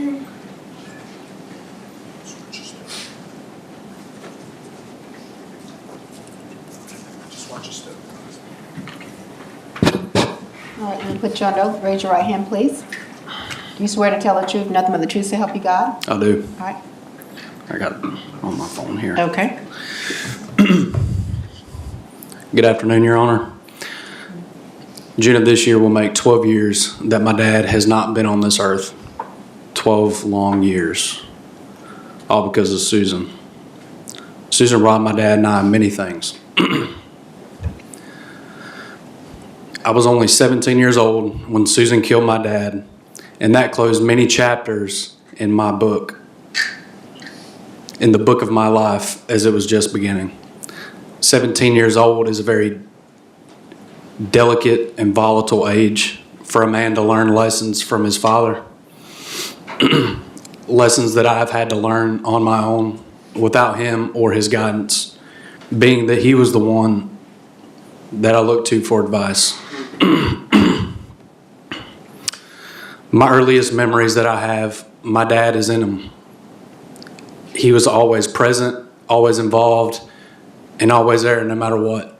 All right, I'm gonna put you on oath. Raise your right hand, please. Do you swear to tell the truth, nothing but the truth, so help you God? I do. All right. I got it on my phone here. Okay. Good afternoon, Your Honor. June of this year will make 12 years that my dad has not been on this earth. 12 long years. All because of Susan. Susan robbed my dad and I of many things. I was only 17 years old when Susan killed my dad, and that closed many chapters in my book, in the book of my life as it was just beginning. 17 years old is a very delicate and volatile age for a man to learn lessons from his father. Lessons that I've had to learn on my own without him or his guidance, being that he was the one that I looked to for advice. My earliest memories that I have, my dad is in them. He was always present, always involved, and always there no matter what.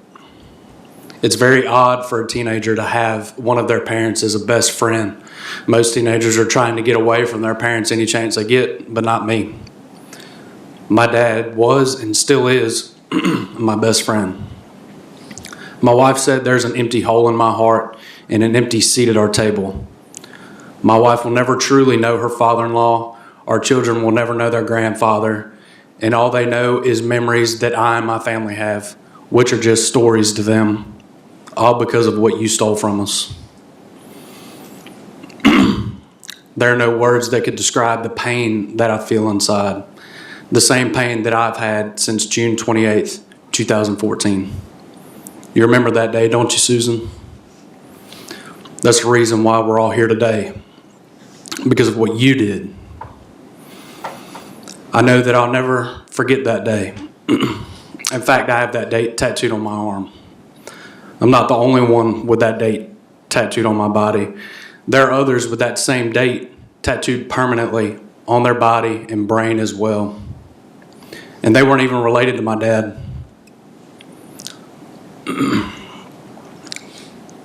It's very odd for a teenager to have one of their parents as a best friend. Most teenagers are trying to get away from their parents any chance they get, but not me. My dad was and still is my best friend. My wife said there's an empty hole in my heart and an empty seat at our table. My wife will never truly know her father-in-law. Our children will never know their grandfather. And all they know is memories that I and my family have, which are just stories to them, all because of what you stole from us. There are no words that could describe the pain that I feel inside. The same pain that I've had since June 28th, 2014. You remember that day, don't you, Susan? That's the reason why we're all here today. Because of what you did. I know that I'll never forget that day. In fact, I have that date tattooed on my arm. I'm not the only one with that date tattooed on my body. There are others with that same date tattooed permanently on their body and brain as well. And they weren't even related to my dad.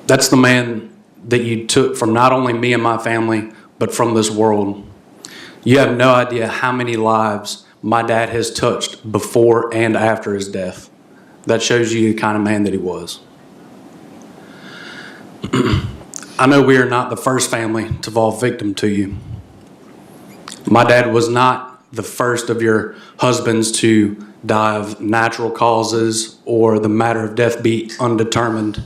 That's the man that you took from not only me and my family, but from this world. You have no idea how many lives my dad has touched before and after his death. That shows you the kind of man that he was. I know we are not the first family to fall victim to you. My dad was not the first of your husbands to die of natural causes or the matter of death be undetermined.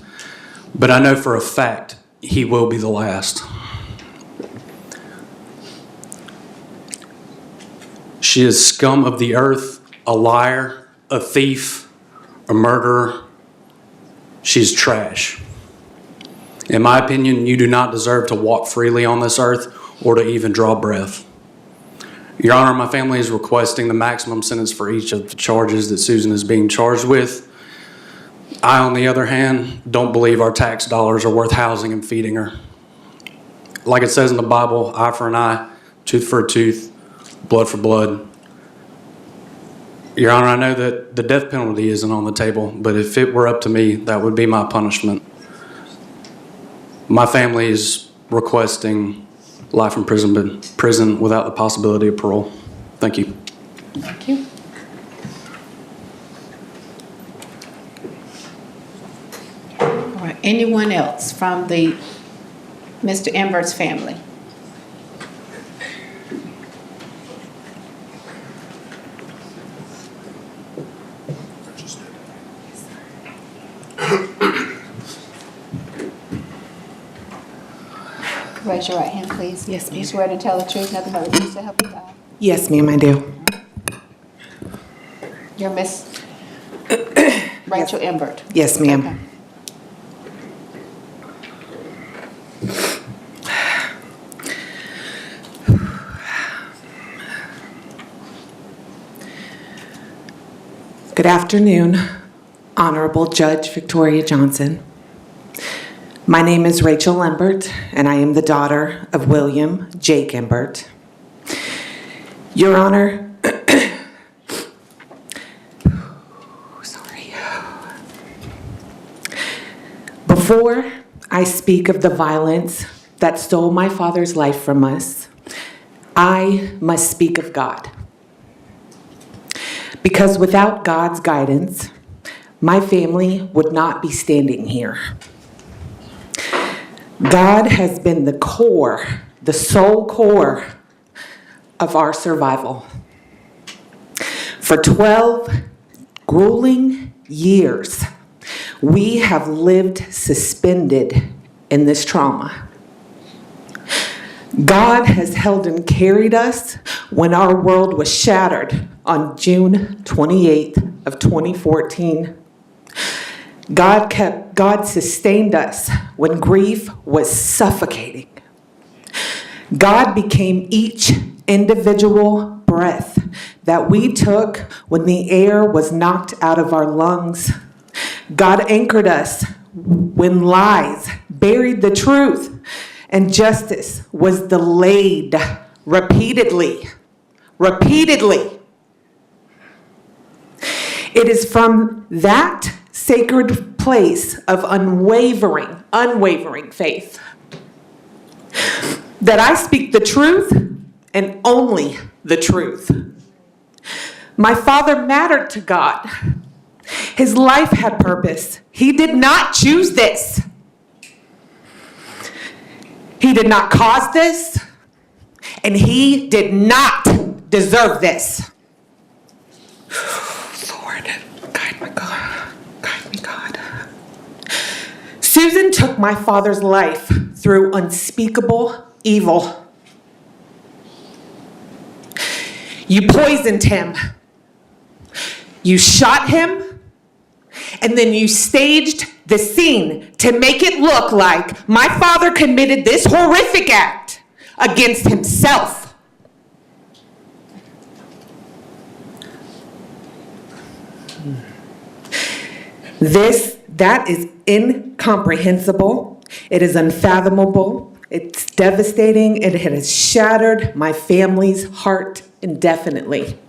But I know for a fact he will be the last. She is scum of the earth, a liar, a thief, a murderer. She's trash. In my opinion, you do not deserve to walk freely on this earth or to even draw breath. Your Honor, my family is requesting the maximum sentence for each of the charges that Susan is being charged with. I, on the other hand, don't believe our tax dollars are worth housing and feeding her. Like it says in the Bible, eye for an eye, tooth for a tooth, blood for blood. Your Honor, I know that the death penalty isn't on the table, but if it were up to me, that would be my punishment. My family is requesting life in prison without the possibility of parole. Thank you. Thank you. All right. Anyone else from the Mr. Embert's family? Raise your right hand, please. Yes, Do you ma'am. swear to tell the truth, nothing but the truth, so help you God? Yes, ma'am, I do. You're Miss Rachel Embert. Yes, ma'am. Okay. Good afternoon, Honorable Judge Victoria Johnson. My name is Rachel Embert, and I am the daughter of William Jake Embert. Your Honor, sorry. Before I speak of the violence that stole my father's life from us, I must speak of God. Because without God's guidance, my family would not be standing here. God has been the core, the sole core of our survival. For 12 grueling years, we have lived suspended in this trauma. God has held and carried us when our world was shattered on June 28th of 2014. God sustained us when grief was suffocating. God became each individual breath that we took when the air was knocked out of our lungs. God anchored us when lies buried the truth and justice was delayed repeatedly. It is from that sacred place of unwavering faith that I speak the truth and only the truth. My father mattered to God. His life had purpose. He did not choose this. He did not cause this, and he did not deserve this. Lord, guide me, God. Guide me, God. Susan took my father's life through unspeakable evil. You poisoned him. You shot him. And then you staged the scene to make it look like my father committed this horrific act against himself. That is incomprehensible. It is unfathomable. It's devastating. It has shattered my family's heart indefinitely.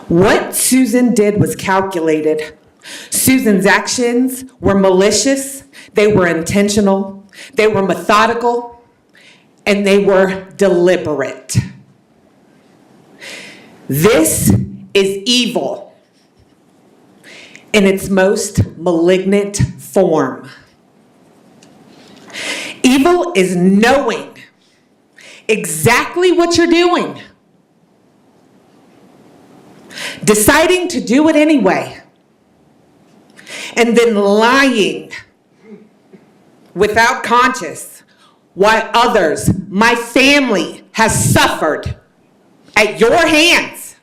What Susan did was calculated. Susan's actions were malicious, they were intentional, they were methodical, and they were deliberate. This is evil in its most malignant form. Evil is knowing exactly what you're doing, deciding to do it anyway, and then lying without conscience while others, my family, has suffered at your hands.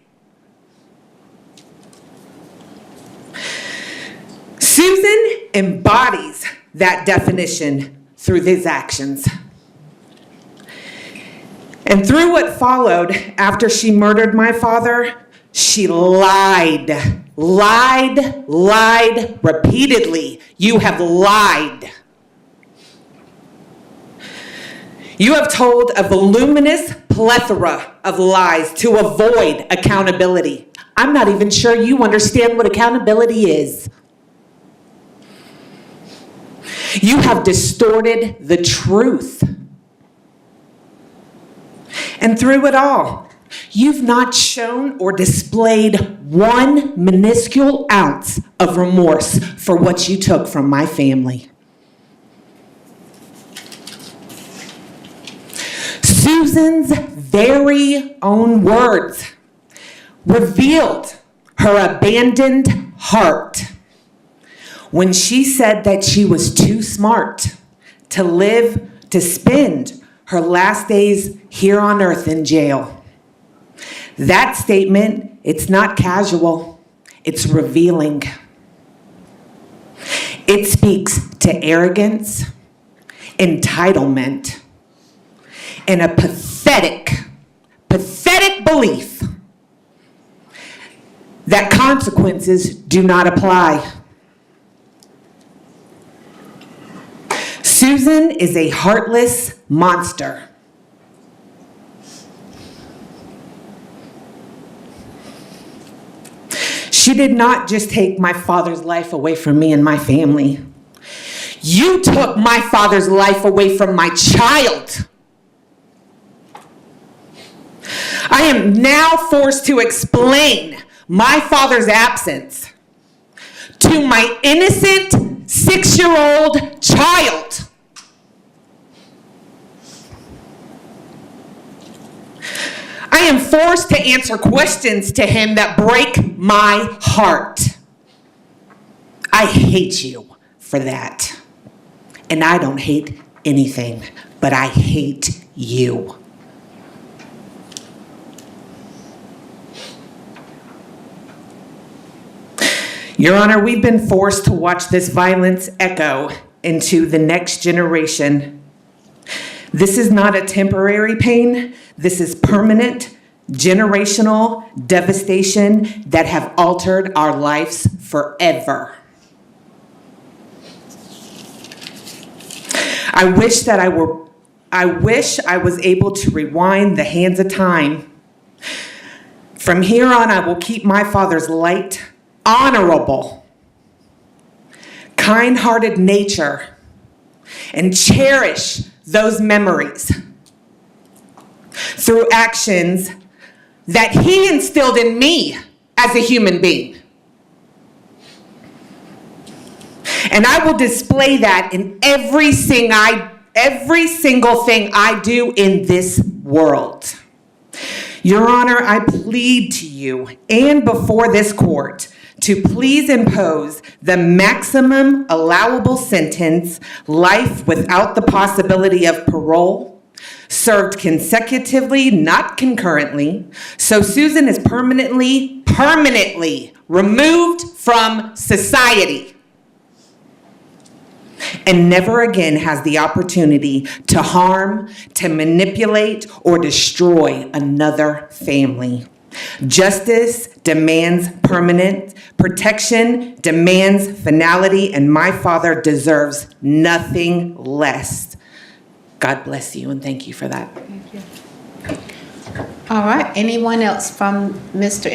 Susan embodies that definition through these actions. And through what followed after she murdered my father, she lied repeatedly. You have lied. You have told a voluminous plethora of lies to avoid accountability. I'm not even sure you understand what accountability is. You have distorted the truth. And through it all, you've not shown or displayed one minuscule ounce of remorse for what you took from my family. Susan's very own words revealed her abandoned heart when she said that she was too smart to spend her last days here on earth in jail. That statement, it's not casual, it's revealing. It speaks to arrogance, entitlement, and a pathetic belief that consequences do not apply. Susan is a heartless monster. She did not just take my father's life away from me and my family. You took my father's life away from my child. I am now forced to explain my father's absence to my innocent 6-year-old child. I am forced to answer questions to him that break my heart. I hate you for that. And I don't hate anything, but I hate you. Your Honor, we've been forced to watch this violence echo into the next generation. This is not a temporary pain. This is permanent, generational devastation that have altered our lives forever. I wish I was able to rewind the hands of time. From here on, I will keep my father's light, honorable, kind-hearted nature, and cherish those memories through actions that he instilled in me as a human being. And I will display that in every single thing I do in this world. Your Honor, I plead to you and before this court to please impose the maximum allowable sentence, life without the possibility of parole, served consecutively, not concurrently, so Susan is permanently removed from society and never again has the opportunity to harm, to manipulate, or destroy another family. Justice demands permanent, protection demands finality, and my father deserves nothing less. God bless you, and thank you for that. Thank you. All right, anyone else from Mr.